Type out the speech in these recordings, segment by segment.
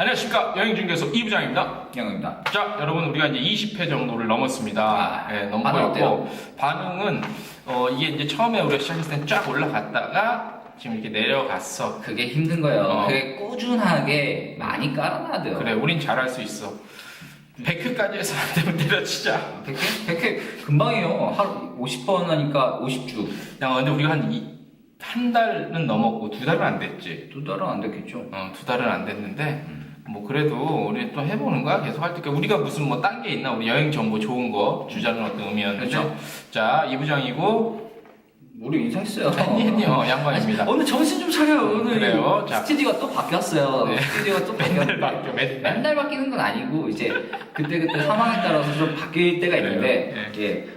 안녕하십니까. 여행중개소 이부장입니다. 영입니다. 자, 여러분, 우리가 이제 20회 정도를 넘었습니다. 네, 넘고 반응 있고, 반응은, 이게 이제 처음에 우리가 시작했을 땐 쫙 올라갔다가, 지금 이렇게 내려갔어. 그게 힘든 거예요. 그게 꾸준하게 많이 깔아놔야 돼요. 그래, 우린 잘할 수 있어. 100회까지 해서 안 되면 때려치자. 100회 금방이에요. 하루 50번 하니까 50주. 야, 근데 우리가 한 달은 넘었고, 2달은 안 됐지. 2달은 안 됐겠죠. 2달은 안 됐는데, 뭐, 그래도 우리 또 해보는 거야. 계속 할 때. 우리가 무슨 뭐 딴 게 있나? 우리 여행 정보 좋은 거 주자는 어떤 의미였는데. 그렇죠. 자, 이부장이고, 우리 인사했어요. 아니요, 양반입니다. 오늘 정신 좀 차려요. 오늘 그래요? 자. 스튜디오가 또 바뀌었어요. 네. 스튜디오가 또 맨날 바뀌었는데 바뀌어, 맨날. 맨날 바뀌는 건 아니고 이제 그때그때 상황에 따라서 좀 바뀔 때가 있는데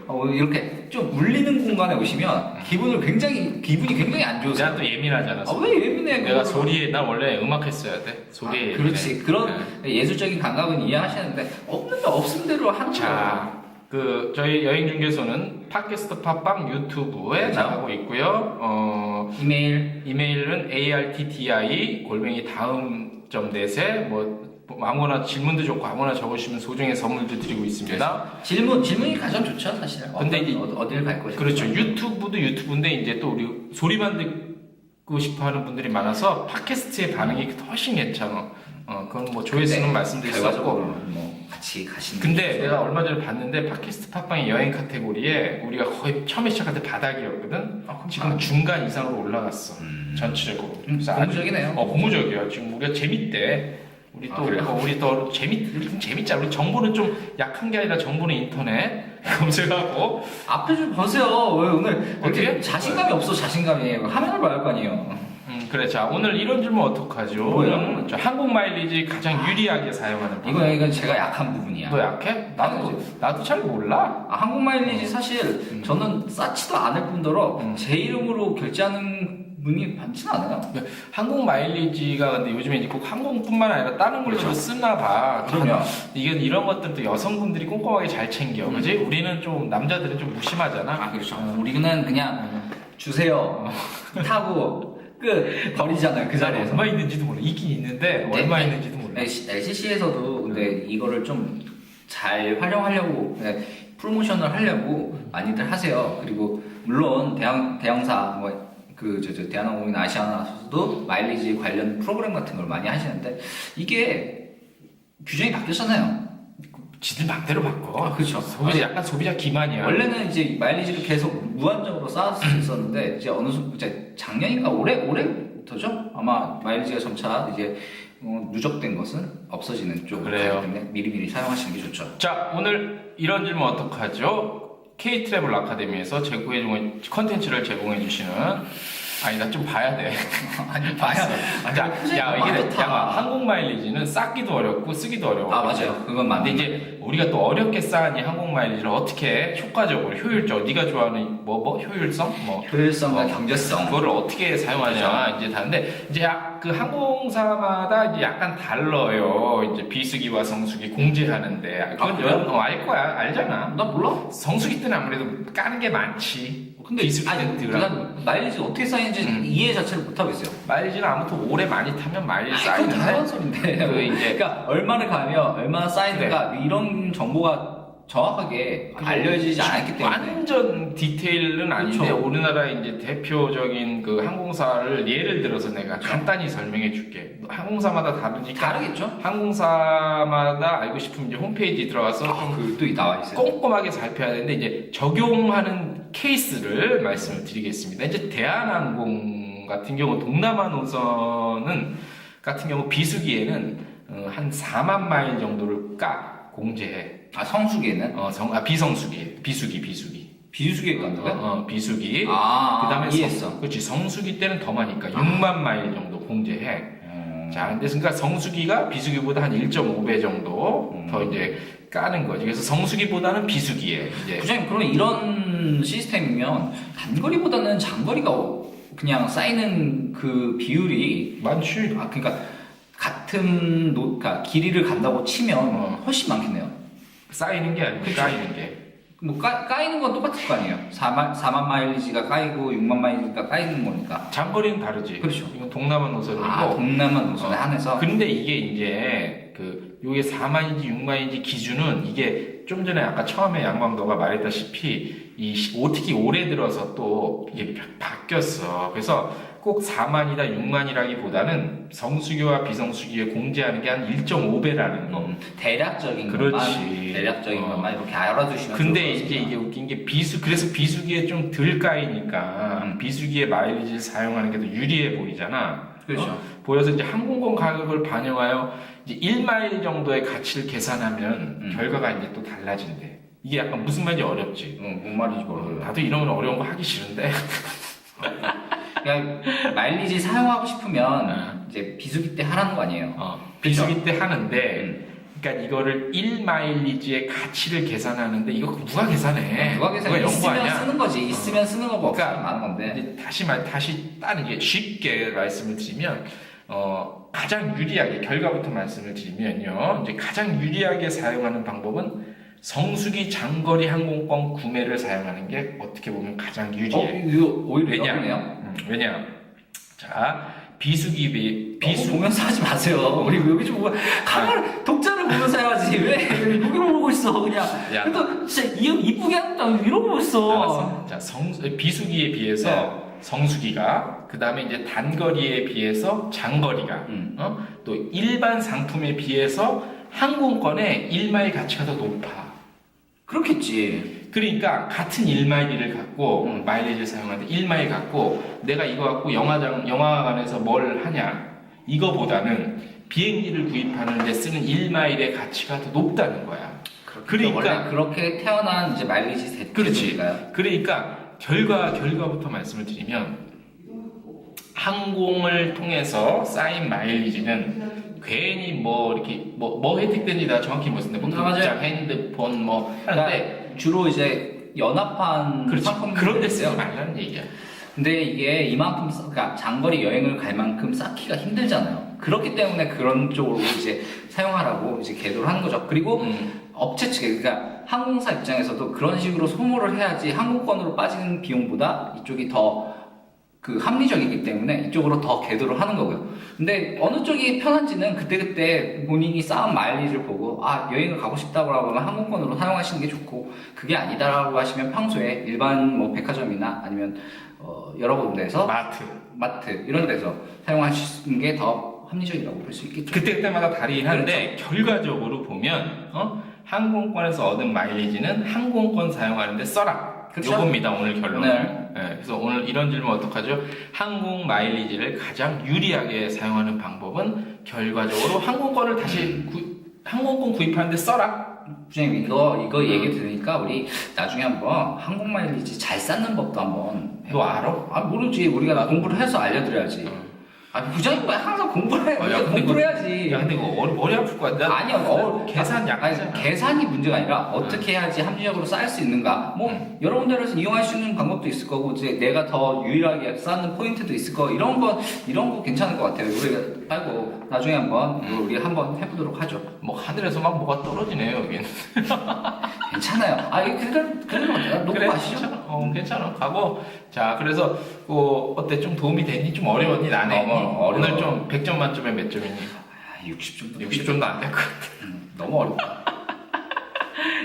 오늘 이렇게 좀 울리는 공간에 오시면 기분이 굉장히 안 좋으세요. 내가 또 예민하잖아. 왜 예민해? 내가 소리에, 나 원래 음악 했어야 돼. 소리에. 그렇지. 그런 예술적인 감각은 이해하시는데 없는 대로 하는 거예요. 자, 저희 여행중개소는 팟캐스트, 팟빵, 유튜브에 그렇죠. 나가고 있고요. 이메일은 artti@다음.net에 아무거나 질문도 좋고 아무거나 적으시면 소정의 선물도 드리고 있습니다. 질문이 가장 좋죠, 사실. 근데 이제 어디를 갈 것인가. 그렇죠. 유튜브도 유튜브인데 이제 또 우리 소리만 듣고 싶어 하는 분들이 많아서 팟캐스트의 반응이 훨씬 괜찮아. 그건 뭐 조회수는 말씀드릴 수 없고. 뭐 같이 가시는. 근데 내가 얼마 전에 봤는데 팟캐스트 팟빵의 여행 카테고리에 우리가 거의 처음에 시작할 때 바닥이었거든. 지금 중간 이상으로 올라갔어. 전체적으로. 고무적이네요. 고무적이야. 지금 우리가 재밌대. 우리 또 재밌잖아. 우리 정보는 좀 약한 게 아니라 정보는 인터넷 검색하고. 앞에 좀 보세요. 왜 오늘 어떻게? 이렇게 자신감이 없어, 자신감이. 화면을 봐야 할 거 아니에요. 그래. 자, 오늘 이런 질문 어떡하죠? 뭐요? 한국 마일리지 가장 유리하게 사용하는 방법. 이건 제가 약한 부분이야. 너 약해? 나도 잘 몰라. 한국 마일리지 사실 저는 쌓지도 않을 뿐더러 제 이름으로 결제하는 분이 많지는 않아요. 한국 마일리지가 근데 요즘에 이제 꼭 항공뿐만 아니라 다른 걸로 그렇죠. 쓰나 봐. 그럼요. 이런 것들도 여성분들이 꼼꼼하게 잘 챙겨. 그지? 우리는 좀, 남자들은 좀 무심하잖아. 그렇죠. 우리는 그냥 주세요. 타고 끝 버리잖아요. 그 자리에서. 얼마 있는지도 몰라. 있긴 있는데, 얼마 있는지도 몰라. LCC에서도 근데 이거를 좀 잘 활용하려고 프로모션을 하려고 많이들 하세요. 그리고 물론 대형사 대한항공이나 아시아나서도 마일리지 관련 프로그램 같은 걸 많이 하시는데 이게 규정이 바뀌었잖아요. 지들 맘대로 바꿔. 그렇죠. 약간 소비자 기만이야. 원래는 이제 마일리지를 계속 무한정으로 쌓을 수 있었는데 이제 어느 순간 이제 작년인가 올해부터죠. 아마 마일리지가 점차 이제 누적된 것은 없어지는 쪽으로 그래요. 가기 때문에 미리미리 사용하시는 게 좋죠. 자, 오늘 이런 질문 어떡하죠? K-트래블 아카데미에서 컨텐츠를 제공해주시는, 아니, 나 좀 봐야 돼. 아니 봐야. 한국 마일리지는 쌓기도 어렵고 쓰기도 어려워. 맞아요. 그건 맞는데 이제 우리가 또 어렵게 쌓은 이 한국 마일리지를 어떻게 효과적으로, 효율적으로, 네가 좋아하는 효율성? 효율성과 경제성. 그거를 어떻게 사용하냐, 이제 다른데, 이제 그 항공사마다 이제 약간 달라요. 이제 비수기와 성수기 공제하는데. 그건 여러분 알 거야. 알잖아. 나 몰라. 성수기 때는 아무래도 까는 게 많지. 근데 난 마일리지 어떻게 쌓이는지 이해 자체를 못 하겠어요. 마일리지는 아무튼 오래 많이 타면 마일리지 그건 쌓이는데. 당연한 소리인데. 그러니까 얼마를 가면 얼마나 쌓이는가 이런 정보가 정확하게 알려지지 않았기 때문에. 완전 디테일은 아닌데, 그렇죠. 우리나라 이제 대표적인 그 항공사를 예를 들어서 내가 간단히 설명해 줄게. 항공사마다 다르니까. 다르겠죠? 항공사마다 알고 싶으면 이제 홈페이지 들어가서 좀 또 나와 있어요. 꼼꼼하게 살펴야 되는데, 이제 적용하는 케이스를 말씀을 드리겠습니다. 이제 대한항공 같은 경우, 동남아 노선은 같은 경우 비수기에는 한 4만 마일 정도를 공제해. 성수기에는? 비수기에 간다고요? 비수기. 그다음에 이해했어. 그렇지. 성수기 때는 더 많으니까 6만 마일 정도 공제해. 자, 근데 그러니까 성수기가 비수기보다 한 1.5배 정도 더 이제 까는 거지. 그래서 성수기보다는 비수기에 이제. 부장님, 그럼 이런 시스템이면 단거리보다는 장거리가 그냥 쌓이는 그 비율이 많지. 그러니까 같은 길이를 간다고 치면 훨씬 많겠네요. 쌓이는 게 아니고 그쵸. 쌓이는 게. 뭐 까이는 건 똑같을 거 아니에요. 4만 마일리지가 까이고 6만 마일리지가 까이는 거니까. 장거리는 다르지. 그렇죠. 이건 동남아 노선이고. 동남아 노선에 한해서. 근데 이게 이제 요게 4만인지 6만인지 기준은 이게 좀 전에 아까 처음에 양광도가 말했다시피 특히 올해 들어서 또 이게 바뀌었어. 그래서 꼭 4만이다 6만이라기보다는 성수기와 비성수기에 공제하는 게 한 1.5배라는 거. 대략적인 그렇지. 대략적인 것만 이렇게 알아두시면. 근데 이제 이게 웃긴 게 그래서 비수기에 좀 덜 까이니까 비수기에 마일리지를 사용하는 게 더 유리해 보이잖아. 그렇죠. 보여서 이제 항공권 가격을 반영하여 이제 1마일 정도의 가치를 계산하면 결과가 이제 또 달라진대. 이게 약간 무슨 말인지 어렵지. 뭔 말인지 모르겠어요. 나도 이런 건 어려운 거 하기 싫은데. 그냥 마일리지 사용하고 싶으면 이제 비수기 때 하라는 거 아니에요. 비수기 때 하는데, 그러니까 이거를 1마일리지의 가치를 계산하는데 이거 누가 계산해? 누가 계산해? 연구 있으면 아니야? 쓰는 거지. 있으면 쓰는 거고 없으면 그러니까 많은 건데. 이제 다시 다른 게 쉽게 말씀을 드리면 가장 유리하게 결과부터 말씀을 드리면요. 이제 가장 유리하게 사용하는 방법은 성수기 장거리 항공권 구매를 사용하는 게 어떻게 보면 가장 유리해. 이거 오히려 왜냐? 왜냐? 자, 비수기 보면서 하지 마세요. 우리 여기 좀 카메라 독자를 보면서 해야지. 왜 여기를 보고 있어 그냥. 야. 또 진짜 이쁘게 한다 이러고 있어. 알았어. 자, 비수기에 비해서 성수기가 그 다음에 이제 단거리에 비해서 장거리가 또 일반 상품에 비해서 항공권의 1마일 가치가 더 높아. 그렇겠지. 그러니까 같은 1마일을 갖고 마일리지를 사용하는데 1마일 갖고 내가 이거 갖고 영화관에서 뭘 하냐 이거보다는 비행기를 구입하는 데 쓰는 1마일의 가치가 더 높다는 거야. 그러니까 원래 그렇게 태어난 이제 마일리지 그렇지. 대표니까요. 그러니까 결과부터 말씀을 드리면 항공을 통해서 쌓인 마일리지는 괜히 뭐 이렇게 뭐 혜택되는지 내가 정확히 모르겠는데 뭐 극장, 핸드폰 뭐 하는데 주로 이제 연합한 상품 그런 데 쓰지 말라는 얘기야. 근데 이게 이만큼 그러니까 장거리 여행을 갈 만큼 쌓기가 힘들잖아요. 그렇기 때문에 그런 쪽으로 이제 사용하라고 이제 계도를 하는 거죠. 그리고 업체 측에 그러니까 항공사 입장에서도 그런 식으로 소모를 해야지 항공권으로 빠지는 비용보다 이쪽이 더 합리적이기 때문에 이쪽으로 더 계도를 하는 거고요. 근데 어느 쪽이 편한지는 그때그때 본인이 쌓은 마일리지를 보고 여행을 가고 싶다고 하면 항공권으로 사용하시는 게 좋고 그게 아니다라고 하시면 평소에 일반 뭐 백화점이나 아니면 여러 군데에서 마트 이런 데서 사용하시는 게 더 합리적이라고 볼 수 있겠죠. 그때마다 다르긴 한데 결과적으로 보면 항공권에서 얻은 마일리지는 항공권 사용하는데 써라. 그렇죠? 요겁니다 오늘 결론. 네. 그래서 오늘 이런 질문 어떡하죠? 항공 마일리지를 가장 유리하게 사용하는 방법은 결과적으로 항공권을 다시 항공권 구입하는데 써라. 부장님 이거 얘기 들으니까 우리 나중에 한번 항공 마일리지 잘 쌓는 법도 한번 너 알아? 모르지. 우리가 공부를 해서 알려드려야지. 부장님 항상 공부를 해. 야, 공부를 해야지. 야 근데 이거 머리 아플 것 같아. 아니요. 계산 약하잖아. 계산이 문제가 아니라 어떻게 해야지 합리적으로 쌓을 수 있는가. 여러 군데에서 이용할 수 있는 방법도 있을 거고 이제 내가 더 유일하게 쌓는 포인트도 있을 거. 이런 거 괜찮을 것 같아요. 우리가 빨고 나중에 한번 우리 한번 해보도록 하죠. 뭐 하늘에서 막 뭐가 떨어지네요 여기는. 괜찮아요. 그래도 놓고 가시죠. 괜찮아. 가고. 자, 그래서 어때? 좀 도움이 됐니? 좀 어려웠니? 나네. 오늘 좀 100점 만점에 몇 점이니? 60점. 60점도 안 될 것 같아. 너무 어렵다.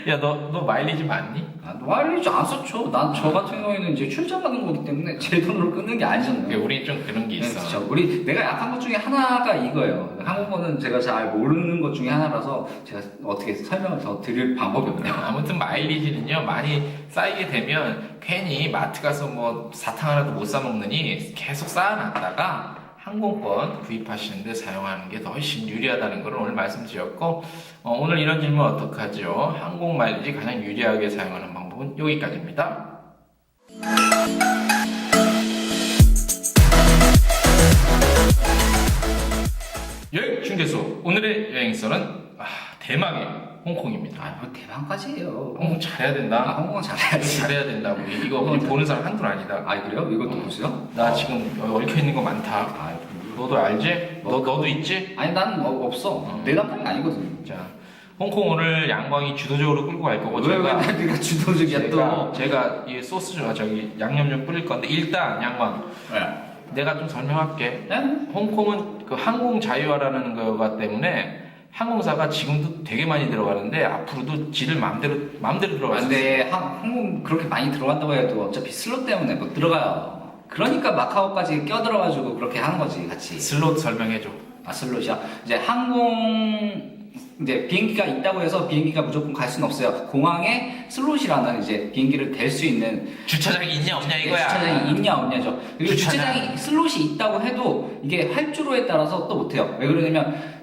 야, 너 마일리지 많니? 마일리지 안 썼죠. 난 저 같은 경우에는 이제 출장 가는 거기 때문에 제 돈으로 끊는 게 아니잖아요. 우리 좀 그런 게 있어. 그렇죠. 내가 약한 것 중에 하나가 이거예요. 한국어는 제가 잘 모르는 것 중에 하나라서 제가 어떻게 설명을 더 드릴 방법이 없네요. 아무튼 마일리지는요 많이 쌓이게 되면 괜히 마트 가서 뭐 사탕 하나도 못 사 먹느니 계속 쌓아놨다가 항공권 구입하시는데 사용하는 게 더 훨씬 유리하다는 걸 오늘 말씀드렸고 오늘 이런 질문 어떡하죠? 항공 마일리지 가장 유리하게 사용하는 방법은 여기까지입니다. 여행 중개소 오늘의 여행선은 대망의 홍콩입니다. 뭐 대만까지예요. 홍콩 잘해야 된다. 홍콩 잘해야지. 잘해야 된다고. 이거 보는 사람 한둘 아니다. 그래요? 이것도 보세요? 나 지금 얽혀 있는 거 많다. 너도 알지? 너도 있지? 아니 난 없어. 내 담당이 아니거든. 자, 홍콩 오늘 양광이 주도적으로 끌고 갈 거고 왜 네가 주도적이야 또? 제가 이 소스 좀 저기 양념 좀 뿌릴 건데 일단 양광 네. 내가 좀 설명할게. 네? 홍콩은 그 항공 자유화라는 거가 때문에 항공사가 지금도 되게 많이 들어가는데 앞으로도 지들 마음대로 들어갈 수 있어. 근데 한국 그렇게 많이 들어간다고 해도 어차피 슬롯 때문에 못 들어가요. 그러니까 마카오까지 껴들어가지고 그렇게 하는 거지 같이. 슬롯 설명해줘. 아 슬롯이야. 이제 항공 이제 비행기가 있다고 해서 비행기가 무조건 갈 수는 없어요. 공항에 슬롯이라는 이제 비행기를 댈 수 있는 주차장이 있냐 없냐 이거야. 주차장이 있냐 없냐죠. 그리고 주차장. 주차장이 슬롯이 있다고 해도 이게 활주로에 따라서 또 못해요. 왜 그러냐면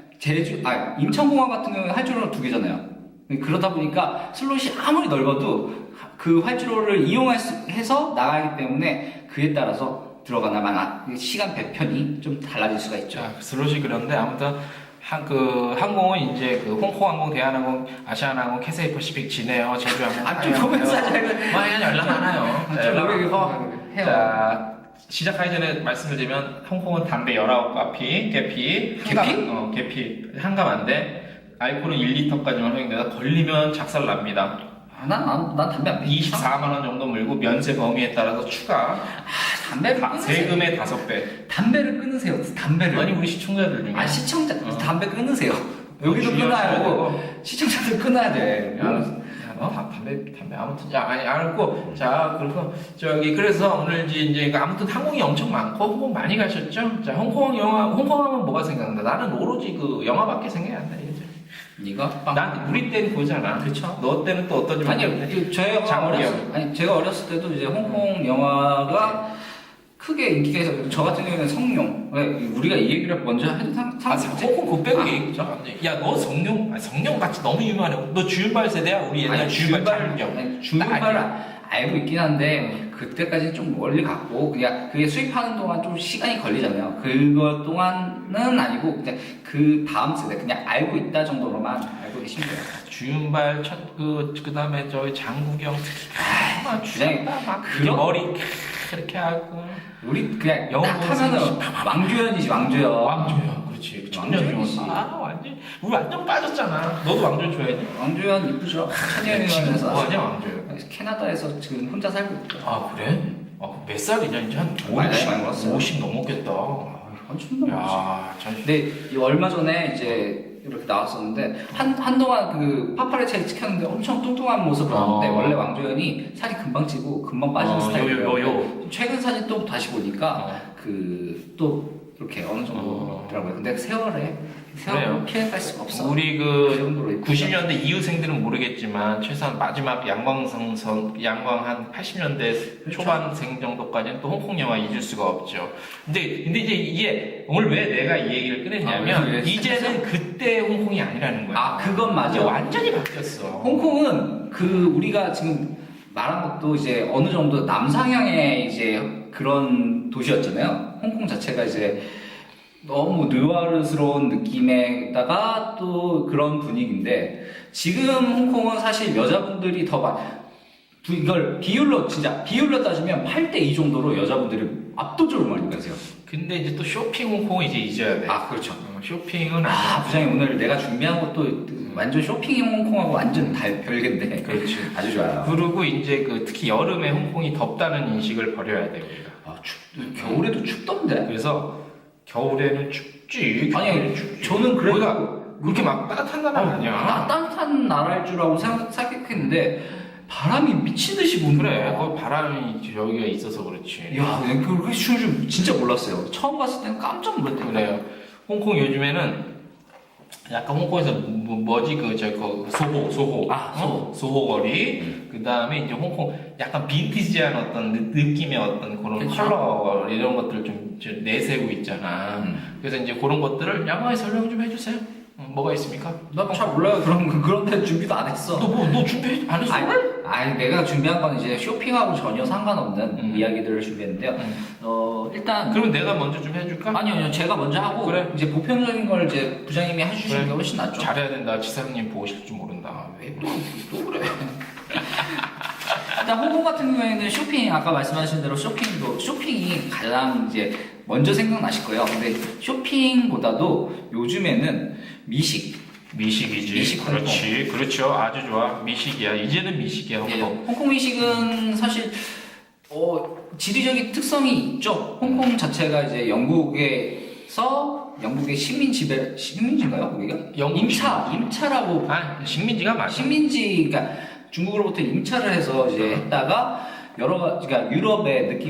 인천공항 같은 경우는 활주로가 2개잖아요. 그러다 보니까 슬롯이 아무리 넓어도 그 활주로를 이용해서 나가기 때문에 그에 따라서 들어가나 마나 시간 배편이 좀 달라질 수가 있죠. 자, 슬롯이 그런데 아무튼 항공은 이제 그 홍콩항공, 대한항공, 아시아나항공, 캐세이 퍼시픽, 진에어, 제주항공. 좀 보면서 하자. 그냥 연락 많아요. 좀 연락 왜 이거 많고. 해요. 자, 시작하기 전에 말씀을 드리면 홍콩은 담배 19가피, 계피, 계피, 한가만데 알코올은 1리터까지만 허용돼서 걸리면 작살 납니다. 난 담배 안 피워. 24만 원 정도 물고 면세 범위에 따라서 추가 담배를 끊으세요. 세금의 5배. 담배를 끊으세요. 담배를. 아니 우리 시청자들 중에 시청자 담배 끊으세요. 여기도 끊어야 되고 시청자들 끊어야 돼. 담배 아무튼 알고 자 그리고 그래서 오늘 이제 아무튼 항공이 엄청 많고 홍콩 많이 가셨죠? 자 홍콩하면 뭐가 생각나? 나는 오로지 그 영화밖에 생각이 안 나. 난 우리 때는 보잖아. 그쵸. 너 때는 또 어떤지 아니 제가 어렸을 때도 이제 홍콩 영화가 크게 인기가 있어. 저 같은 경우에는 성룡. 우리가 이 얘기를 먼저 해도 상관없지. 홍콩 그거 빼고 얘기했죠. 야, 너 성룡 같이 너무 유명하네. 너 주윤발 세대야? 우리 옛날 주윤발 장경. 주윤발을 알고 있긴 한데 그때까지는 좀 멀리 갔고 그냥 그게 수입하는 동안 좀 시간이 걸리잖아요. 그거 동안은 아니고 그냥 그 다음 세대 그냥 알고 있다 정도로만 알고 계시면 돼요. 주윤발 그다음에 저기 장국영 특히 주장이 그런 머리 이렇게 하고 우리 그냥 영어 딱 하면은 왕조연이지 왕조연. 왕조연 그렇지. 왕조연이지. 우리 완전 빠졌잖아. 너도 왕조연 좋아했니? 왕조연 이쁘죠. 천년이면서 뭐하냐 왕조연? 캐나다에서 지금 혼자 살고 있고. 아 그래? 몇 살이냐 이제 한 많이 먹었어요. 50 넘었겠다. 엄청 넘었지. 야, 근데 이 얼마 전에 이제 이렇게 나왔었는데 한동안 그 파파레치를 찍혔는데 엄청 뚱뚱한 모습을 나왔는데 원래 왕조연이 살이 금방 찌고 금방 빠지는 스타일이에요. 최근 사진 또 다시 보니까 그 또 이렇게 어느 정도 더라고요. 근데 세월을 피해갈 수가 없어. 우리 그 정도로 90년대 이후생들은 모르겠지만 최소한 마지막 양광 한 80년대 초반생 정도까지는 또 홍콩 영화 잊을 수가 없죠. 근데 이제 이게 오늘 왜 내가 이 얘기를 꺼냈냐면 이제는 그때 홍콩이 아니라는 거야. 그건 맞아. 이제 완전히 바뀌었어. 홍콩은 그 우리가 지금 말한 것도 이제 어느 정도 남상향의 이제 그런 도시였잖아요. 홍콩 자체가 이제 너무 느와르스러운 느낌에다가 또 그런 분위기인데 지금 홍콩은 사실 여자분들이 이걸 비율로 따지면 8대2 정도로 여자분들이 압도적으로 많이 가세요. 근데 이제 또 쇼핑 홍콩은 이제 잊어야 돼. 그렇죠. 쇼핑은 부장님 오늘 내가 준비한 것도 완전 쇼핑 홍콩하고 완전 별개인데. 그렇지. 아주 좋아요. 그리고 이제 특히 여름에 홍콩이 덥다는 인식을 버려야 돼 우리가. 겨울에도 춥던데. 그래서 겨울에는 춥지. 아니 저는 그렇게 막 따뜻한 나라가 아니야. 따뜻한 나라일 줄 알고 생각했는데 바람이 미친 듯이 부는 그래. 거기 바람이 여기가 있어서 그렇지. 야, 그렇게 추운 줄 진짜 몰랐어요. 처음 봤을 때는 깜짝 놀랐대요. 그래요. 홍콩 요즘에는 약간 홍콩에서 소호 거리. 그 다음에 이제 홍콩 약간 빈티지한 어떤 느낌의 어떤 그런 그쵸? 컬러 이런 것들을 좀 내세우고 있잖아. 그래서 이제 그런 것들을 양호하게 설명 좀 해주세요. 뭐가 있습니까? 나 잘 몰라요. 그런 데 준비도 안 했어. 너 준비 안 했어? 아니, 내가 준비한 건 이제 쇼핑하고 전혀 상관없는 이야기들을 준비했는데요. 일단. 그러면 내가 먼저 좀 해줄까? 아니요, 제가 먼저 하고. 그래. 이제 보편적인 걸 이제 부장님이 해주시는 게 훨씬 낫죠. 잘해야 된다. 지사장님 보고 싶을 줄 모른다. 왜 또 그래? 일단 홍콩 같은 경우에는 쇼핑, 아까 말씀하신 대로 쇼핑이 가장 이제 먼저 생각나실 거예요. 근데 쇼핑보다도 요즘에는 미식, 미식이지. 미식 그렇지. 그렇죠. 아주 좋아. 미식이야. 이제는 미식이야. 예, 홍콩. 홍콩 미식은 사실 지리적인 특성이 있죠. 홍콩 자체가 이제 영국의 식민지인가요? 거기가? 영국 임차라고 식민지가 맞아. 그러니까 중국으로부터 임차를 해서 이제 했다가 그러니까 유럽의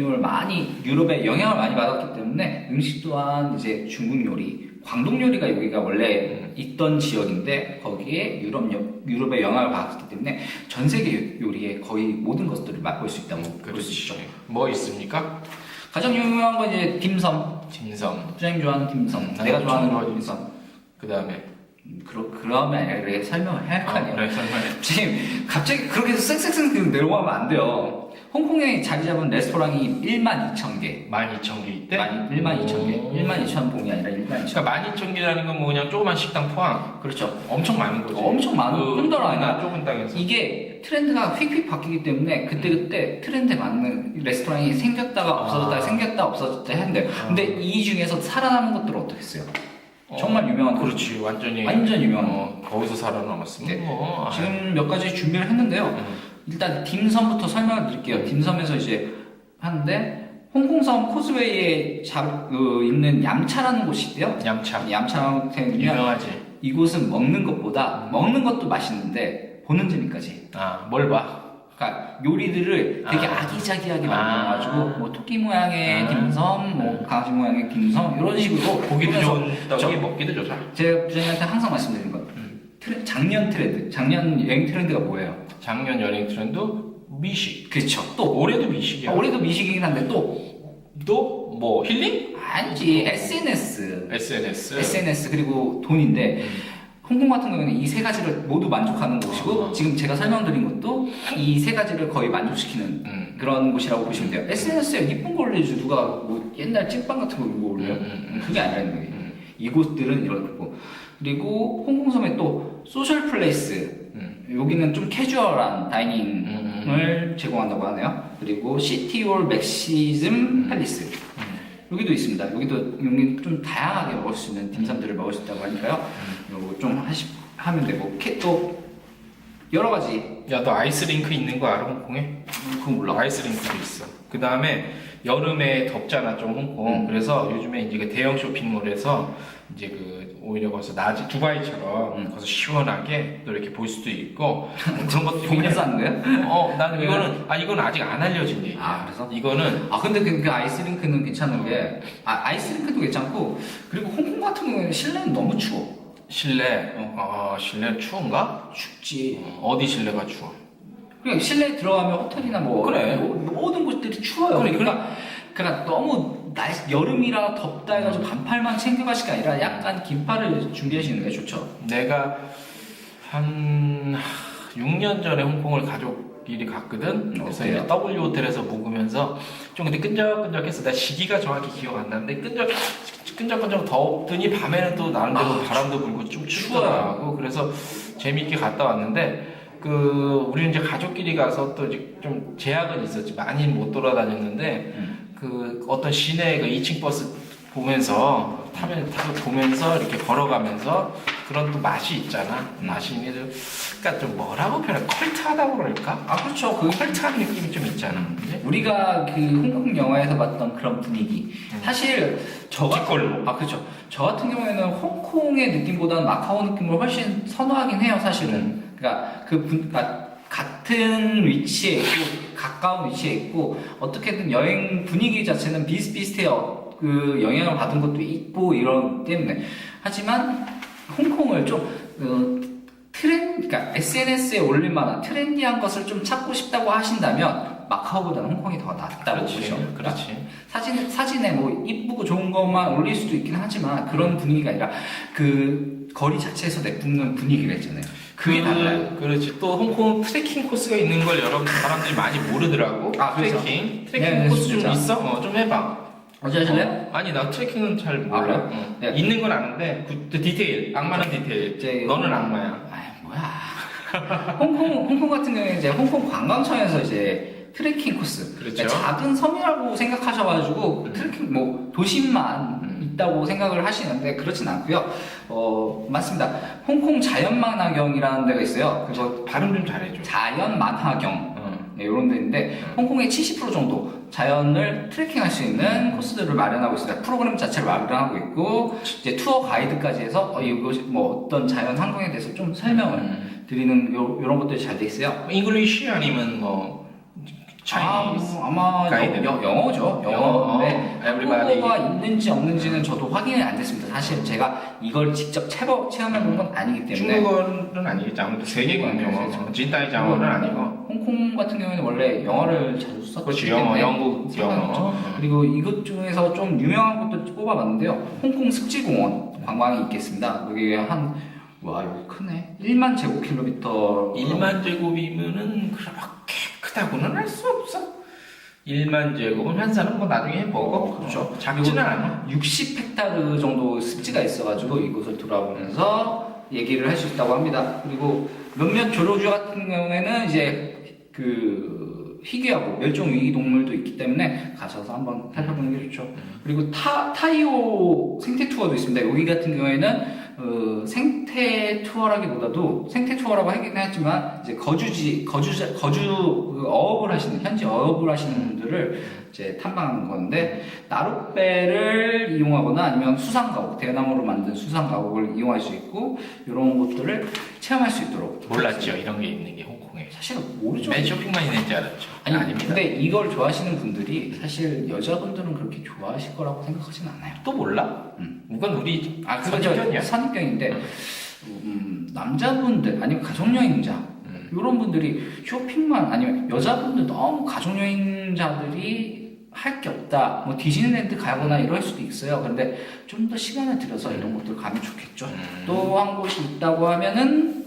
영향을 많이 받았기 때문에 음식 또한 이제 중국 요리, 광동 요리가 여기가 원래 있던 지역인데 거기에 유럽의 영향을 받았기 때문에 전 세계 요리의 거의 모든 것들을 맛볼 수 있다고 볼 수 있죠. 뭐 있습니까? 가장 유명한 건 이제 딤섬. 부장님 좋아하는 딤섬. 내가 좋아하는 딤섬. 그 다음에 그러면 이렇게 설명을 해야 할 거 아니에요. 그래, 설명해. 지금 갑자기 그렇게 해서 쌩쌩쌩 내려가면 안 돼요. 홍콩에 자리 잡은 레스토랑이 12,000개. 12,000개 있대? 12,000개. 12,000봉이 아니라 12,000개. 그러니까 12,000개라는 건 뭐 그냥 조그만 식당 포함. 그렇죠. 엄청 많은 거지. 엄청 많은 뿐더러 아니라 좁은 땅에서. 이게 트렌드가 휙휙 바뀌기 때문에 그때그때 트렌드에 맞는 레스토랑이 생겼다가 없어졌다 생겼다 없어졌다 했는데 근데 이 중에서 살아남은 것들은 어떻게 했어요? 정말 유명한 그렇지. 완전 유명한 거기서 살아남았으면 네. 뭐. 지금 몇 가지 준비를 했는데요. 일단 딤섬부터 설명을 드릴게요. 딤섬에서 이제 하는데 홍콩섬 코스웨이에 있는 얌차라는 곳이 있대요. 얌차는 유명하지. 이곳은 먹는 것보다 먹는 것도 맛있는데 보는 재미까지. 뭘 봐? 그러니까 요리들을 되게 아기자기하게 만들어가지고 뭐 토끼 모양의 딤섬, 뭐 강아지 모양의 딤섬 이런 식으로 보기도 좋은 떡이 먹기도 좋다. 제가 부장님한테 항상 말씀드린 거. 작년 여행 트렌드가 뭐예요? 작년 여행 트렌드 미식. 그렇죠. 또 올해도 미식이야. 올해도 미식이긴 한데 또 뭐 힐링? 아니지 SNS 그리고 돈인데 홍콩 같은 경우는 이 세 가지를 모두 만족하는 곳이고 지금 제가 설명드린 것도 이 세 가지를 거의 만족시키는 그런 곳이라고 보시면 돼요. SNS에 이쁜 거 올려주지 누가 뭐 옛날 찐빵 같은 거 이거 올려요? 그게 아니라는 거예요. 이곳들은 이런 거고 그리고 홍콩섬에 또 소셜 플레이스 여기는 좀 캐주얼한 다이닝을 제공한다고 하네요. 그리고 시티홀 맥시즘 팰리스 여기도 있습니다. 여기 좀 다양하게 먹을 수 있는 딤섬들을 먹을 수 있다고 하니까요. 이거 좀 하면 되고 또 여러 가지. 야, 너 아이스링크 있는 거 알아, 홍콩에? 그건 몰라. 아이스링크도 있어. 그 다음에 여름에 덥잖아, 좀 홍콩. 그래서 요즘에 이제 그 대형 쇼핑몰에서 이제 오히려 거기서 낮에 두바이처럼 거기서 시원하게 또 이렇게 볼 수도 있고 그런 것도 보면서 하는 거예요? 나는 이거는 아직 안 알려진 얘기야. 그래서? 이거는 근데 그 아이스링크는 괜찮은 게 아이스링크도 괜찮고 그리고 홍콩 같은 경우에는 실내는 너무 추워. 실내 실내 추운가? 춥지. 어디 실내가 추워? 그냥 실내에 들어가면 호텔이나 그래. 모든 곳들이 추워요. 그러니까 너무 여름이라 덥다 해가지고 반팔만 챙겨가실 게 아니라 약간 긴팔을 준비하시는 게 좋죠. 내가 한 6년 전에 홍콩을 가족끼리 갔거든. 그래서 이제 W 호텔에서 묵으면서 좀 근데 끈적끈적했어. 나 시기가 정확히 기억 안 나는데 끈적끈적 덥더니 밤에는 또 나름대로 바람도 불고 좀 추워요. 그래서 재미있게 갔다 왔는데 우리는 이제 가족끼리 가서 또 이제 좀 제약은 있었지. 많이 못 돌아다녔는데 어떤 시내 2층 버스 보면서 타고 보면서 이렇게 걸어가면서 그런 또 맛이 있잖아. 맛이 있는 그러니까 좀 뭐라고 표현해? 컬트하다고 그럴까? 그렇죠. 컬트한 느낌이 좀 있잖아. 그치? 우리가 홍콩 영화에서 봤던 그런 분위기. 사실 그렇죠. 저 같은 경우에는 홍콩의 느낌보다는 마카오 느낌을 훨씬 선호하긴 해요. 사실은. 그러니까 같은 위치에 있고 가까운 위치에 있고 어떻게든 여행 분위기 자체는 비슷비슷해요. 영향을 받은 것도 있고 이런 때문에 하지만 홍콩을 좀 그러니까 SNS에 올릴 만한 트렌디한 것을 좀 찾고 싶다고 하신다면 마카오보다는 홍콩이 더 낫다고 보죠. 그렇지. 사진에 뭐 이쁘고 좋은 것만 올릴 수도 있긴 하지만 그런 분위기가 아니라 거리 자체에서 내뿜는 분위기가 있잖아요. 그게 달라요. 그렇지. 또 홍콩 트레킹 코스가 있는 걸 사람들이 많이 모르더라고. 트레킹 코스 좀 있어? 좀 해봐. 어제 하실래요? 아니 나 트레킹은 잘 몰라. 네. 있는 건 아는데 디테일, 악마는 디테일. 너는 악마야. 뭐야? 홍콩 같은 경우에 이제 홍콩 관광청에서 이제 트레킹 코스. 그렇죠. 그러니까 작은 섬이라고 생각하셔가지고 트레킹 뭐 도심만 있다고 생각을 하시는데 그렇진 않고요. 맞습니다. 홍콩 자연만화경이라는 데가 있어요. 그래서 발음 좀 잘해줘. 자연만화경 네, 이런 데인데 홍콩의 70% 정도 자연을 트레킹할 수 있는 코스들을 마련하고 있습니다. 프로그램 자체를 마련하고 있고 이제 투어 가이드까지 해서 이것이 뭐 어떤 자연 환경에 대해서 좀 설명을 드리는 이런 것들이 잘 돼 있어요. 잉글리시 아니면 뭐 차이니스? 아마 가이드? 영어죠. 영어인데 Everybody. 한국어가 있는지 없는지는 저도 확인이 안 됐습니다. 사실 제가 이걸 직접 체험해 본 건 아니기 때문에 중국어는 아니겠지. 아무래도 세계관 영어, 진따이 장어는 아니고. 홍콩 같은 경우에는 원래 영어를 자주 썼기 그렇지, 때문에 영국 영어. 그리고 이것 중에서 좀 유명한 것들 뽑아봤는데요. 홍콩 습지공원 관광이 있겠습니다. 여기 와 여기 크네. 1만 제곱킬로미터 1만 제곱이면은 그렇게 크다고는 할 수 없어. 1만 제곱은 환산은 뭐 나중에 해보고. 그렇죠. 작지는 않아. 60헥타르 정도 습지가 있어가지고 이곳을 돌아보면서 얘기를 할 수 있다고 합니다. 그리고 몇몇 조류주 같은 경우에는 이제 그 희귀하고 멸종 위기 동물도 있기 때문에 가셔서 한번 살펴보는 게 좋죠. 그리고 타이오 생태 투어도 있습니다. 여기 같은 경우에는 생태 투어라기보다도 생태 투어라고 하긴 하지만 이제 어업을 하시는 현지 어업을 하시는 분들을 이제 탐방하는 건데 나룻배를 이용하거나 아니면 수상가옥 대나무로 만든 수상가옥을 이용할 수 있고 이런 것들을 체험할 수 있도록 몰랐죠. 이런 게 있는 게 홍콩에. 사실은 모르죠. 맨 쇼핑만 있는 줄 알았죠. 아니 아닙니다. 근데 이걸 좋아하시는 분들이 사실 여자분들은 그렇게 좋아하실 거라고 생각하진 않아요. 또 몰라? 이건 우리 그건 선입견이야. 선입견인데 남자분들 아니면 가족여행자 이런 분들이 쇼핑만 아니면 여자분들 너무 가족여행자들이 할 게 없다. 뭐 디즈니랜드 가거나 이럴 수도 있어요. 그런데 좀 더 시간을 들여서 이런 것들 가면 좋겠죠. 또 한 곳이 있다고 하면은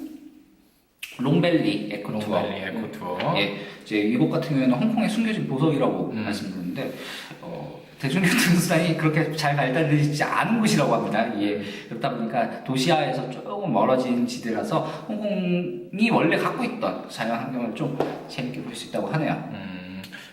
롱밸리 에코투어. 롱밸리 에코투어. 예, 이제 이곳 같은 경우에는 홍콩의 숨겨진 보석이라고 말씀드렸는데 대중교통수단이 그렇게 잘 발달되지 않은 곳이라고 합니다. 예, 그렇다 보니까 도시화에서 조금 멀어진 지대라서 홍콩이 원래 갖고 있던 자연 환경을 좀 재밌게 볼 수 있다고 하네요.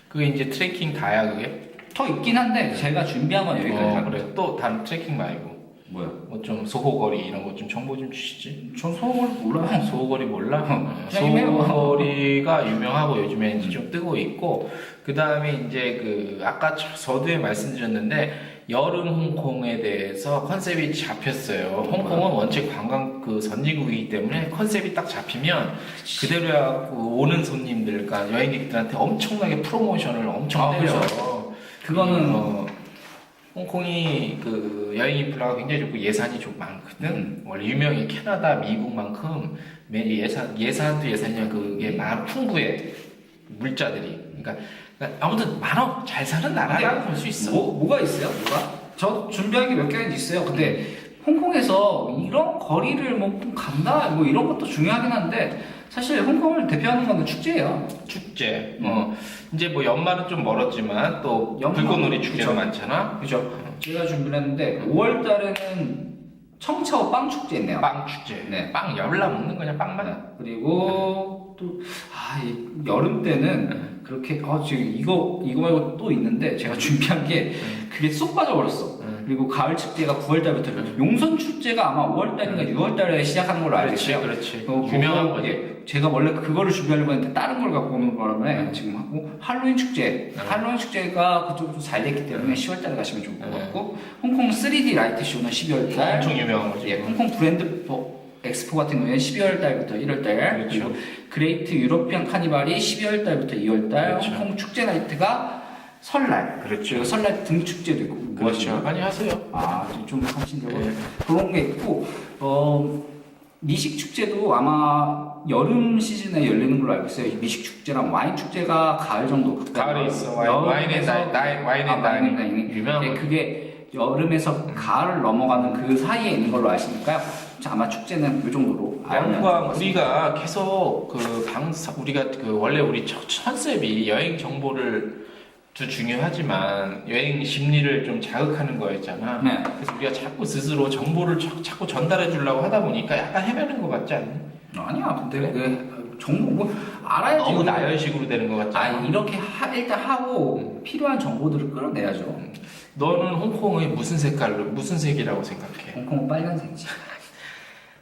그게 이제 트레킹 다야 그게? 더 있긴 한데 제가 준비한 건 여기까지 다 그래. 또 다른 트레킹 말고 뭐야? 뭐 좀 소호거리 이런 거 좀 정보 좀 주시지. 전 소원을 몰라요. 소호거리 몰라? 그냥 소호거리가 유명하고 요즘에 이제 좀 뜨고 있고 그 다음에 이제 그 아까 서두에 말씀드렸는데 여름 홍콩에 대해서 컨셉이 잡혔어요. 홍콩은 원체 관광 그 선진국이기 때문에 컨셉이 딱 잡히면 그대로 해갖고 오는 손님들, 그러니까 여행객들한테 엄청나게 프로모션을 엄청 때려. 그거는 홍콩이 그 여행 인프라가 굉장히 좋고 예산이 좀 많거든. 원래 유명해. 캐나다, 미국만큼 예산도 예산이냐 그게 풍부해. 물자들이. 그러니까 아무튼 많어. 잘 사는 나라라고 볼 수 있어. 뭐가 있어요? 저 준비한 게 몇 개는 있어요. 근데 홍콩에서 이런 거리를 뭐 간다 뭐 이런 것도 중요하긴 한데 사실 홍콩을 대표하는 건 축제예요. 축제. 이제 뭐 연말은 좀 멀었지만 또 연말, 불꽃놀이 축제가 그쵸. 많잖아. 그죠? 제가 준비를 했는데 5월 달에는 청차오 빵 축제 있네요. 빵 축제. 네. 빵 열라 먹는 거냐 빵만. 네. 그리고 또 이 여름 때는 그렇게 지금 이거 말고 또 있는데 제가 준비한 게 그게 쏙 빠져버렸어. 그리고 가을 축제가 9월 달부터 용선 축제가 아마 5월 달인가 6월 달에 시작하는 걸로 알고 있어요. 그렇지. 유명한 거지. 제가 원래 그거를 준비하려고 했는데 다른 걸 갖고 오는 바람에 지금 하고 할로윈 축제. 할로윈 축제가 그쪽으로 잘 됐기 때문에 10월 달에 가시면 좋을 것 같고 홍콩 3D 라이트 쇼는 12월 달. 엄청 유명한 거지. 예, 홍콩 브랜드 엑스포 같은 경우에는 12월 달부터 1월 달. 그렇죠. 그리고 그레이트 유로피안 카니발이 12월 달부터 2월 달. 그렇죠. 홍콩 축제 나이트가 설날. 그렇죠. 그리고 설날 등 축제도 있고. 그렇죠. 많이 하세요. 좀 하신다고 그런 게 있고 미식 축제도 아마 여름 시즌에 열리는 걸로 알고 있어요. 미식 축제랑 와인 축제가 가을 정도. 가을에 있어. 와인의 다이닝 유명한 거. 그게 여름에서 가을을 넘어가는 그 사이에 있는 걸로 아시니까요. 아마 축제는 이 정도로. 관광 우리가 계속 우리가 원래 우리 컨셉이 여행 정보를 도 중요하지만 여행 심리를 좀 자극하는 거였잖아. 네. 그래서 우리가 자꾸 스스로 정보를 자꾸 전달해 주려고 하다 보니까 약간 헤매는 것 같지 않니? 아니야. 근데 정보 뭐 알아야지. 너무 나열식으로 되는 것 같지 않아? 이렇게 일단 하고 필요한 정보들을 끌어내야죠. 너는 홍콩의 무슨 색깔로 무슨 색이라고 생각해? 홍콩은 빨간색이지.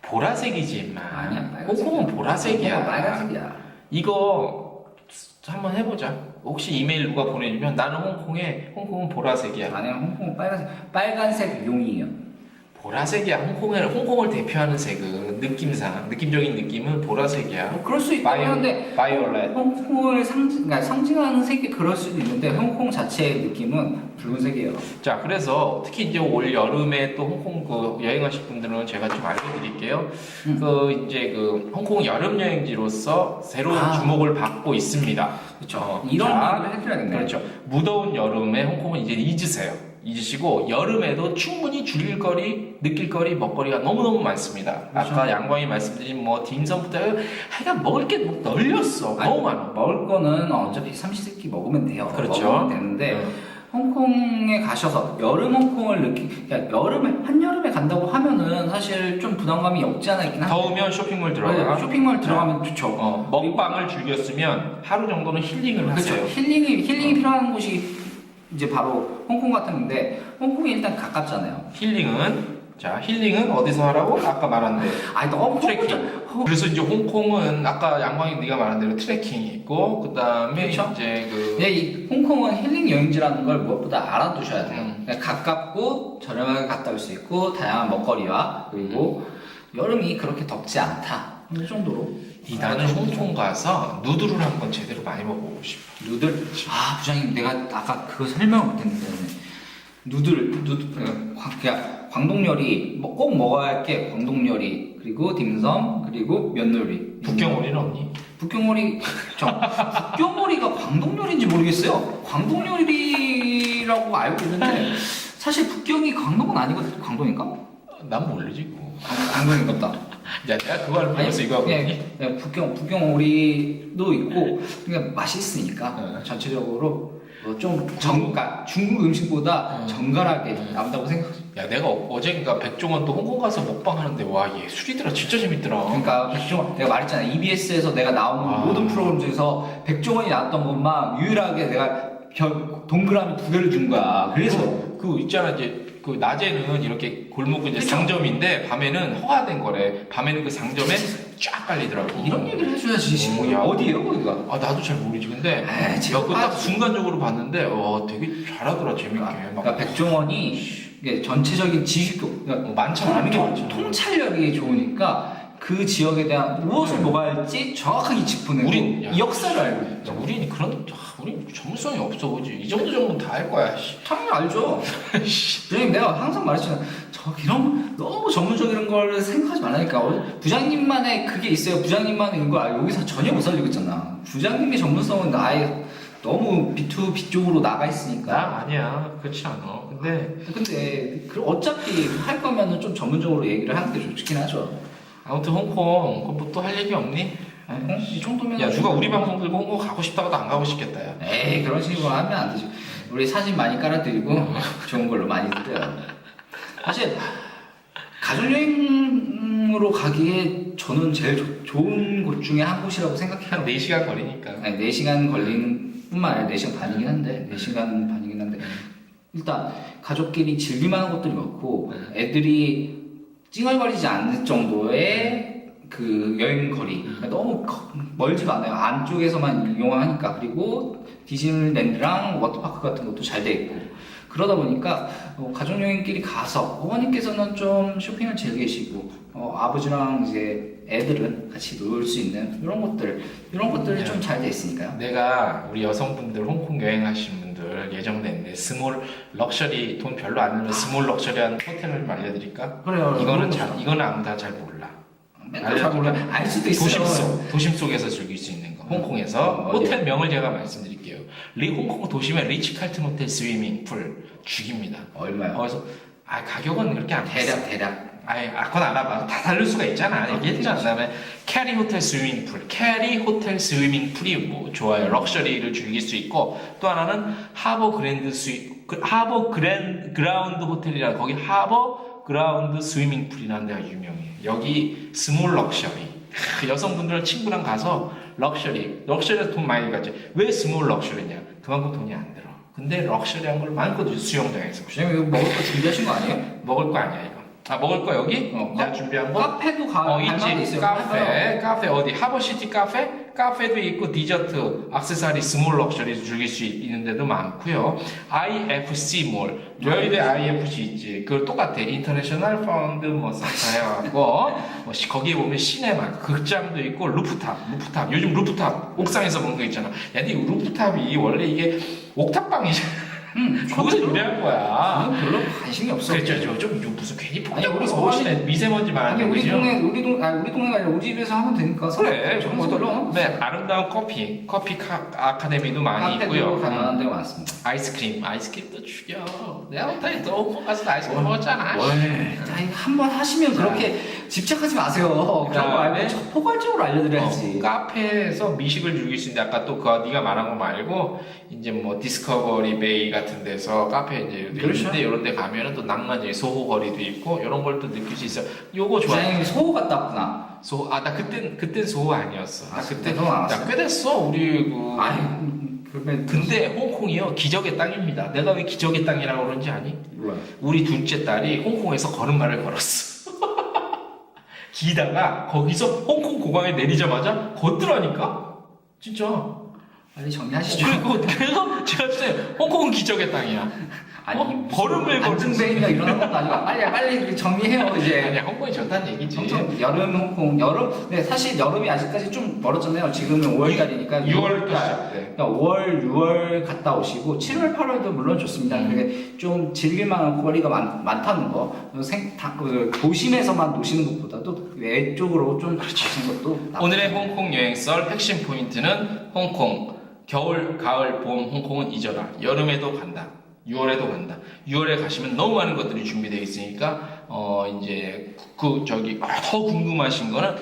보라색이지 임마. 아니야, 빨간색이야. 홍콩은 보라색이야. 홍콩은 빨간색이야. 이거 한번 해보자. 혹시 이메일 누가 보내주면 나는 홍콩은 보라색이야. 아니야, 홍콩은 빨간색 용이에요. 보라색이야. 홍콩을 대표하는 색은 느낌적인 느낌은 보라색이야. 뭐 그럴 수 있다고 하는데 바이올렛. 홍콩을 그러니까 상징하는 색이 그럴 수도 있는데 홍콩 자체의 느낌은 붉은색이에요. 자, 그래서 특히 이제 올 여름에 또 홍콩 그 여행하실 분들은 제가 좀 알려드릴게요. 그 홍콩 여름 여행지로서 새로운 주목을 받고 있습니다. 그렇죠. 이런 얘기를 해드려야겠네요. 그렇죠. 무더운 여름에 홍콩은 이제 잊으시고 여름에도 충분히 느낄 거리, 먹거리가 너무너무 많습니다. 그렇죠. 아까 양광이 말씀드린 뭐 딤섬부터 하여간 먹을 게 널렸어. 너무 많아. 먹을 거는 어차피 삼시세끼 먹으면 돼요. 그렇죠. 먹으면 되는데 홍콩에 가셔서 여름 홍콩을 그러니까 한여름에 간다고 하면은 사실 좀 부담감이 없지 않아 있긴 한데 더우면 쇼핑몰 들어가. 맞아요. 쇼핑몰 들어가면 좋죠. 먹방을 즐겼으면 하루 정도는 힐링을 그렇죠. 하세요. 힐링이 필요한 곳이 이제 바로 홍콩 같은데 홍콩이 일단 가깝잖아요. 힐링은 어디서 하라고? 아까 말한 데. 아니 너무 트레킹. 그래서 이제 홍콩은 아까 양광이 네가 말한 대로 트레킹이 있고 그다음에 그렇죠. 이제 근데 이 홍콩은 힐링 여행지라는 걸 무엇보다 알아두셔야 돼요. 그러니까 가깝고 저렴하게 갔다 올 수 있고 다양한 먹거리와 그리고 여름이 그렇게 덥지 않다. 이 정도로. 나는 홍콩 가서 누드를 한번 제대로 많이 먹어보고 싶어. 누들. 아 부장님 내가 아까 그거 설명을 못했는데 누들 그러니까 광동 요리 꼭 먹어야 할 게 광동 요리 그리고 딤섬 그리고 면 요리. 북경 요리는 없니? 북경 요리 북경 요리가 광동 요리인지 모르겠어요. 광동 요리라고 알고 있는데 사실 북경이 광동은 아니거든. 광동인가? 난 모르지 그거. 광동인가 보다. 야 내가 그거 알고 있어 이거 하고 있니? 그냥 북경 오리도 있고 그러니까 맛있으니까 네. 전체적으로 그러니까 중국 음식보다 정갈하게 남다고 생각해요. 야 내가 어제인가 백종원 또 홍콩 가서 먹방 하는데 와 예술이더라. 진짜 재밌더라. 그러니까 백종원 내가 말했잖아. EBS에서 내가 나온 모든 프로그램 중에서 백종원이 나왔던 것만 유일하게 내가 동그라미 2개를 준 거야. 그래서 그 있잖아 이제 그 낮에는 이렇게 골목 이제 상점인데 밤에는 허가된 거래. 밤에는 그 상점에 쫙 깔리더라고. 이런 얘기를 해줘야지. 야. 어디예요 거기가? 아 나도 잘 모르지. 근데 에이, 야, 그거 딱 순간적으로 봤는데 되게 잘하더라. 재밌게. 그러니까 백종원이 이게 전체적인 지식도 그러니까 많지 않은 게 많죠. 통찰력이 좋으니까 그 지역에 대한 무엇을 먹어야 할지 정확하게 짚어내고 우린 이 역사를 알고 있죠. 야, 우린 전문성이 없어. 그지? 이 정도 정도는 다 할 거야. 씨. 당연히 알죠. 부장님 내가 항상 말했잖아. 이런 너무 전문적인 걸 생각하지 말라니까. 부장님만의 그게 있어요. 부장님만의 이걸 여기서 전혀 못 살리고 있잖아. 부장님의 전문성은 아예 너무 B2B 쪽으로 나가 있으니까. 나 아니야. 그렇지 않아. 근데 어차피 할 거면은 좀 전문적으로 얘기를 하는 게 좋긴 하죠. 아무튼 홍콩 그럼 또 할 얘기 없니? 이 정도면 야 누가 우리 방송 들고 홍콩 가고 싶다고도 안 가고 싶겠다. 야. 에이 그런 식으로 하면 안 되죠. 우리 사진 많이 깔아드리고 좋은 걸로 많이 드려요. 사실 가족여행으로 가기에 저는 제일 좋은 곳 중에 한 곳이라고 생각해요. 한 4시간 거리니까. 아니, 4시간 걸리는 뿐만 아니라 4시간 반이긴 한데 4시간 반이긴 한데 일단 가족끼리 즐길만한 것들이 많고 애들이 찡얼거리지 않을 정도의 그 여행 거리 그러니까 너무 멀지도 않아요. 안쪽에서만 이용하니까. 그리고 디즈니랜드랑 워터파크 같은 것도 잘 돼 있고 그러다 보니까 가족여행끼리 가서 어머니께서는 좀 쇼핑을 즐기시고 아버지랑 이제 애들은 같이 놀 수 있는 이런 것들이 좀 잘 돼 있으니까요. 내가 우리 여성분들 홍콩 여행하시는 분들 예정됐는데 스몰 럭셔리 돈 별로 안 들면 스몰 럭셔리한 호텔을 알려드릴까? 그래요. 이거는 아무 다 잘 몰라. 맨날 잘 몰라. 알 수도 있어요. 도심 속에서 즐길 수 있는 거. 홍콩에서 호텔 명을 제가 말씀드릴게요. 홍콩 도심의 리치칼튼 호텔 스위밍 풀 죽입니다. 얼마요? 그래서 가격은 그렇게 안 비싸. 대략. 그건 알아봐. 다 다를 수가 있잖아. 얘기했잖아. 그다음에 캐리 호텔 스위밍풀. 캐리 호텔 스위밍풀이 뭐 좋아요. 럭셔리를 즐길 수 있고 또 하나는 하버 그라운드 호텔이라 거기 하버 그라운드 스위밍풀이라는 데가 유명해요. 여기 스몰 럭셔리. 여성분들 친구랑 가서 럭셔리에서 돈 많이 가지. 왜 스몰 럭셔리냐? 그만큼 돈이 안 들어. 근데 럭셔리한 걸 많거든요. 수영장에서. 주장님 이거 먹을 거 준비하신 거 아니에요? 먹을 거 아니야 이거. 아 먹을 거 여기? 내가 준비한 거? 카페도 갈만한 데 있지. 있어요. 카페 어디? 하버시티 카페? 카페도 있고 디저트, 액세서리, 스몰 럭셔리 즐길 수 있는 데도 많고요. IFC 몰, 저희들 IFC 있지. 그걸 똑같아. 인터내셔널 펀드 뭐 사용하고 거기에 보면 시네마, 극장도 있고 루프탑. 요즘 루프탑 옥상에서 보는 거 있잖아. 야, 근데 이 루프탑이 원래 이게 옥탑방이잖아. 거기서 유래한 거야. 저는 별로 관심이 없어. 그렇죠. 좀 무슨 괜히 아니, 우리 서울시내 미세먼지 많은데 우리 그죠? 동네가 아니라 우리 집에서 하면 되니까. 그래, 정말 정말 네, 아름다운 커피 아카데미도 많이 있고요. 가능한 데가 많습니다. 아이스크림도 죽여. 내가 그때 또 가서 아이스크림 먹었잖아. 한번 하시면 그렇게 집착하지 마세요. 그런 거 그다음에 알고 포괄적으로 알려드려야지. 카페에서 미식을 즐길 수 있는데 아까 또 네가 말한 거 말고 이제 뭐 디스커버리 베이 같은 데서 카페 이제 그렇죠. 있는데 이런 데 가면은 또 낭만적인 소호 거리도 있고 이런 걸 또 느낄 수 있어. 요거 좋아. 디자인이 소호 같다 왔구나. 나 그땐 소호 아니었어. 나 그때 더 많았어. 나꽤 됐어. 우리 그 아니, 그러면 근데 홍콩이요 기적의 땅입니다. 내가 왜 기적의 땅이라고 그런지 아니? 몰라요. 우리 둘째 딸이 홍콩에서 걸음마를 걸었어. 기다가 거기서 홍콩 공항에 내리자마자 걷더라니까? 진짜. 빨리 정리하시죠. 그래서 제가 진짜 홍콩은 기적의 땅이야. 아니, 걸음을 안중뱅이가 일어난 것도 아니고 빨리 정리해요 이제. 아니 홍콩이 좋다는 얘기지. 엄청 여름 홍콩 근데 사실 여름이 아직까지 좀 멀었잖아요. 지금은 5월달이니까 6월부터 시작돼. 그러니까 5월, 6월 갔다 오시고 7월, 8월도 물론 좋습니다. 그게 좀 즐길만한 거리가 많다는 거. 도심에서만 노시는 것보다도 외쪽으로 좀 가시는 것도 오늘의 홍콩 여행 썰 핵심 포인트는 홍콩 겨울, 가을, 봄 홍콩은 잊어라. 여름에도 간다. 6월에도 간다. 6월에 가시면 너무 많은 것들이 준비되어 있으니까 이제 더 궁금하신 거는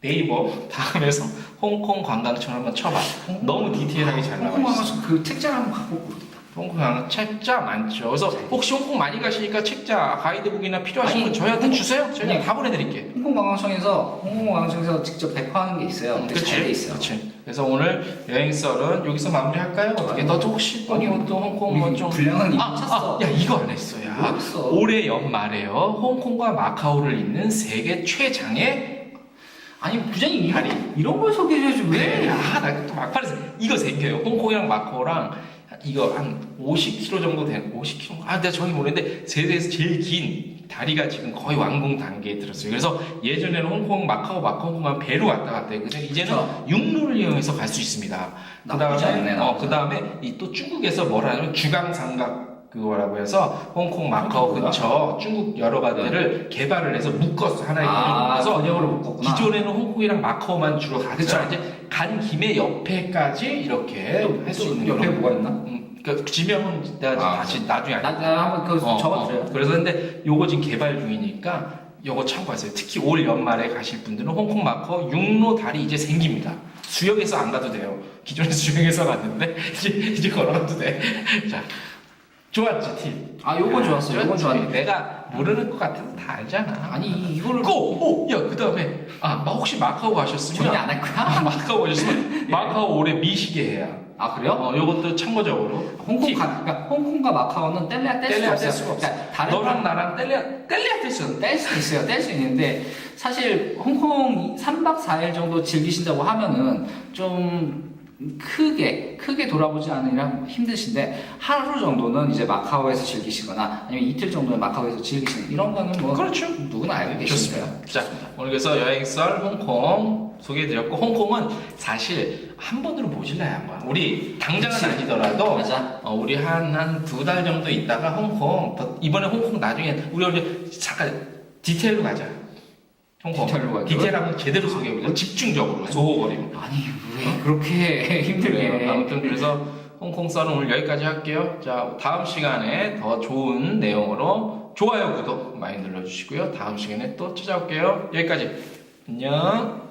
네이버 다음에서 홍콩 관광청 한번 쳐봐. 너무 디테일하게 잘 나와 홍콩 있어. 가서 그 책자를 한번 갖고 오고. 홍콩 관광 책자 많죠. 그래서 혹시 홍콩 많이 가시니까 책자 가이드북이나 필요하신 분 저희한테 주세요. 저희가 다 보내드릴게. 홍콩 관광청에서 직접 배포하는 게 있어요. 되게 잘돼 있어요. 그치. 그래서 오늘 여행 썰은 여기서 마무리할까요? 어떻게? 너도 혹시 또 홍콩 뭐 좀 불량은 이미 찼어. 야 이거 안 했어. 야 뭐였어? 올해 연말에요. 홍콩과 마카오를 잇는 세계 최장의 아니 부장님 다리. 이런 걸 소개해야지 왜? 나또 막판에서 이거 생겨요. 홍콩이랑 마카오랑 이거 한 50km 정도 되는 50km. 내가 정확히 모르겠는데 세계에서 제일 긴 다리가 지금 거의 완공 단계에 들었어요. 그래서 예전에는 홍콩, 마카오 가면 배로 왔다 갔다 했거든요. 이제는 육로를 이용해서 갈 수 있습니다. 나쁘지 않네, 그 다음에 이 또 중국에서 뭐라 하냐면 주강삼각 그거라고 해서 홍콩, 마카오 근처 중국 여러 가지를 개발을 해서 묶었어. 하나의 개발을 묶어서 번역으로 묶었구나. 기존에는 홍콩이랑 마카오만 주로 갔죠. 이제 간 김에 옆에까지 이렇게 할 수 있는 옆에 그런 뭐가 있나? 그 지명은 내가 다시 나중에 한번 그거 적어주세요. 그래서 근데 요거 지금 개발 중이니까 요거 참고하세요. 특히 올 연말에 가실 분들은 홍콩 마카오 육로 다리 이제 생깁니다. 수영해서 안 가도 돼요. 기존에 수영해서 갔는데 이제 걸어가도 돼. 자, 좋았지 팁. 요건 좋았어요. 요건 좋았네. 내가 모르는 것 같아도 다 알잖아. 아니 이거를 야 그다음에 혹시 마카오 가셨으면 정리 안 할 거야? 마카오 가셨으면 마카오 올해 미시게 해야. 그래요? 요것도 참고적으로. 그러니까 홍콩과 마카오는 뗄래야 뗄 수가 없어요. 그러니까 다른 너랑 나랑 뗄래야 뗄 수 없어. 뗄 수도 있어요. 뗄 수 있는데 사실 홍콩 3박 4일 정도 즐기신다고 하면은 좀 크게 돌아보지 않으려 힘드신데 하루 정도는 이제 마카오에서 즐기시거나 아니면 이틀 정도는 마카오에서 즐기시는 이런 거는 뭐 그렇죠. 누구나 알고 계십니다. 자, 오늘 그래서 여행썰 홍콩 소개해드렸고 홍콩은 사실 한 번으로 보실래야 한 거야. 우리 당장은 그치. 아니더라도 맞아. 우리 한 2달 정도 있다가 홍콩 이번에 홍콩 나중에 우리 잠깐 디테일로 가자. 홍콩 디테일하면 제대로 소개해보자. 집중적으로 소호거리로. 아니 왜 그렇게 힘들게? 아무튼 그래서 홍콩 썰은 오늘 여기까지 할게요. 자, 다음 시간에 더 좋은 내용으로 좋아요, 구독 많이 눌러주시고요. 다음 시간에 또 찾아올게요. 여기까지. 안녕.